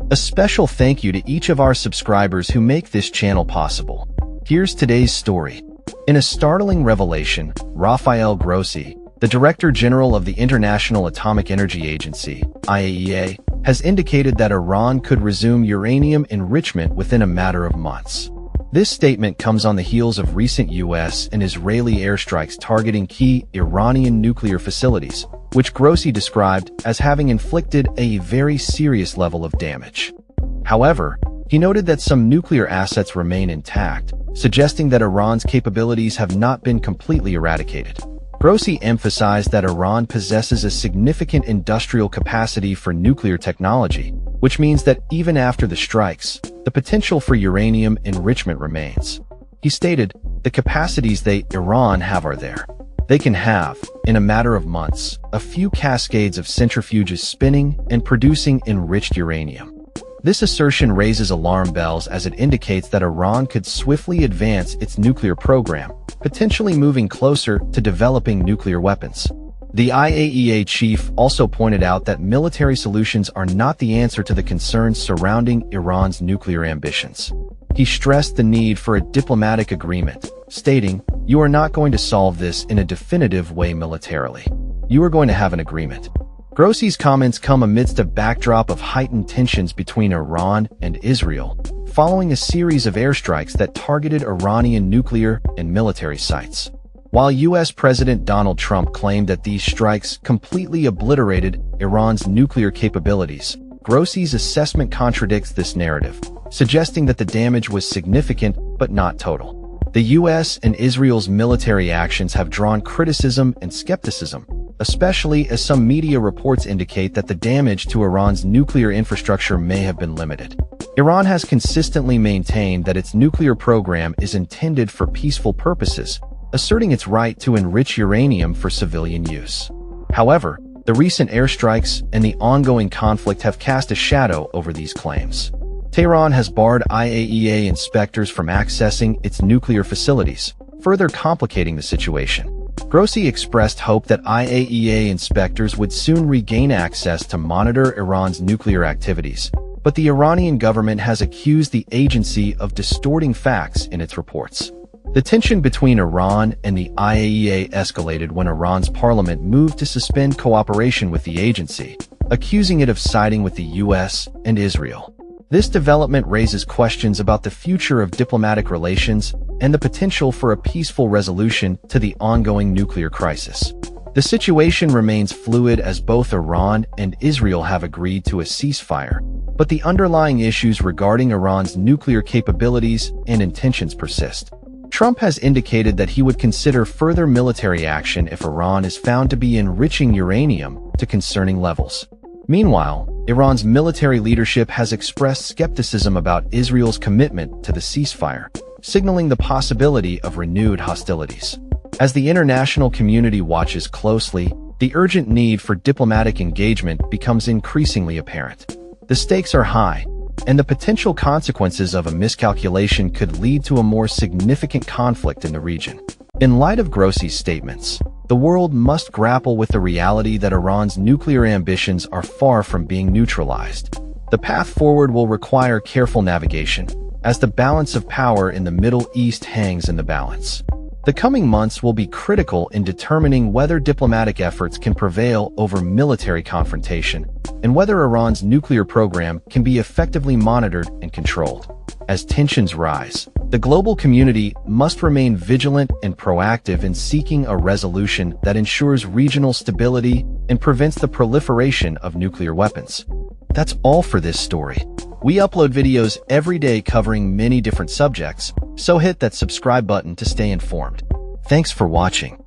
A special thank you to each of our subscribers who make this channel possible. Here's today's story. In a startling revelation, Rafael Grossi, the Director General of the International Atomic Energy Agency, IAEA, has indicated that Iran could resume uranium enrichment within a matter of months. This statement comes on the heels of recent U.S. and Israeli airstrikes targeting key Iranian nuclear facilities, which Grossi described as having inflicted a very serious level of damage. However, he noted that some nuclear assets remain intact, suggesting that Iran's capabilities have not been completely eradicated. Grossi emphasized that Iran possesses a significant industrial capacity for nuclear technology, which means that even after the strikes, the potential for uranium enrichment remains. He stated, "The capacities Iran have are there. They can have, in a matter of months, a few cascades of centrifuges spinning and producing enriched uranium." This assertion raises alarm bells as it indicates that Iran could swiftly advance its nuclear program, potentially moving closer to developing nuclear weapons. The IAEA chief also pointed out that military solutions are not the answer to the concerns surrounding Iran's nuclear ambitions. He stressed the need for a diplomatic agreement, stating, "You are not going to solve this in a definitive way militarily. You are going to have an agreement." Grossi's comments come amidst a backdrop of heightened tensions between Iran and Israel, following a series of airstrikes that targeted Iranian nuclear and military sites. While U.S. President Donald Trump claimed that these strikes completely obliterated Iran's nuclear capabilities, Grossi's assessment contradicts this narrative, suggesting that the damage was significant but not total. The U.S. and Israel's military actions have drawn criticism and skepticism, especially as some media reports indicate that the damage to Iran's nuclear infrastructure may have been limited. Iran has consistently maintained that its nuclear program is intended for peaceful purposes, asserting its right to enrich uranium for civilian use. However, the recent airstrikes and the ongoing conflict have cast a shadow over these claims. Tehran has barred IAEA inspectors from accessing its nuclear facilities, further complicating the situation. Grossi expressed hope that IAEA inspectors would soon regain access to monitor Iran's nuclear activities, but the Iranian government has accused the agency of distorting facts in its reports. The tension between Iran and the IAEA escalated when Iran's parliament moved to suspend cooperation with the agency, accusing it of siding with the U.S. and Israel. This development raises questions about the future of diplomatic relations and the potential for a peaceful resolution to the ongoing nuclear crisis. The situation remains fluid as both Iran and Israel have agreed to a ceasefire, but the underlying issues regarding Iran's nuclear capabilities and intentions persist. Trump has indicated that he would consider further military action if Iran is found to be enriching uranium to concerning levels. Meanwhile, Iran's military leadership has expressed skepticism about Israel's commitment to the ceasefire, signaling the possibility of renewed hostilities. As the international community watches closely, the urgent need for diplomatic engagement becomes increasingly apparent. The stakes are high, and the potential consequences of a miscalculation could lead to a more significant conflict in the region. In light of Grossi's statements, the world must grapple with the reality that Iran's nuclear ambitions are far from being neutralized. The path forward will require careful navigation, as the balance of power in the Middle East hangs in the balance. The coming months will be critical in determining whether diplomatic efforts can prevail over military confrontation, and whether Iran's nuclear program can be effectively monitored and controlled. As tensions rise, the global community must remain vigilant and proactive in seeking a resolution that ensures regional stability and prevents the proliferation of nuclear weapons. That's all for this story. We upload videos every day covering many different subjects, so hit that subscribe button to stay informed. Thanks for watching.